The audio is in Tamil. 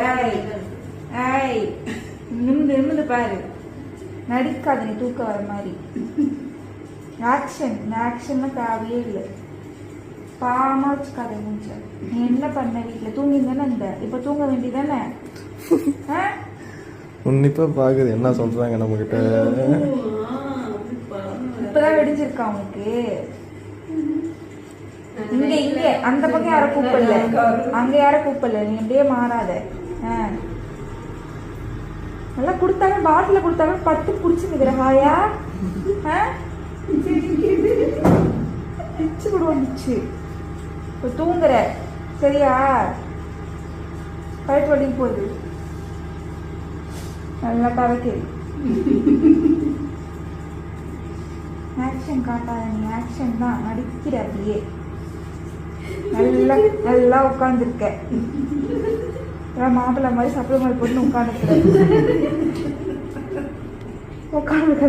ஏய் நிமிந்து பாரு, நடிக்காத நீ தூக்க வர மாதிரி. ஆக்ஷன் ஆக்ஷன்லாம் தேவையே இல்லை. பாவமா வச்சுக்காத மூஞ்ச. நீ என்ன பண்ண வீட்டுல தூங்கிதானே இந்த இப்ப தூங்க வேண்டியதானே? உன்னிப்பா பாக்குது என்ன சொல்றாங்க நம்ம கிட்ட. இப்பதான் வெடிஞ்சிருக்கா உனக்கு? இங்க இங்க அந்த பக்கம் யாரும் கூப்பிடல, அங்க யாரும் கூப்பிடல. நீ அப்படியே மாறாத. நல்லா கொடுத்தாங்க, பாட்டில கொடுத்தாங்க, பத்து புடிச்சுக்கிற ஹாயா பிச்சு கூட வந்துச்சு. இப்போ தூங்குற சரியா? கழுத்து வலி போகுது. நல்லா கவக்கி ஆக்ஷன் காட்டாத நீ. ஆக்ஷன் தான் நடிக்கிற. அப்படியே நல்லா நல்லா உட்காந்துருக்க. மாப்பிள்ளை மாதிரி சப்பள மாதிரி போட்டு உட்காந்துருக்க. உட்காந்துருக்க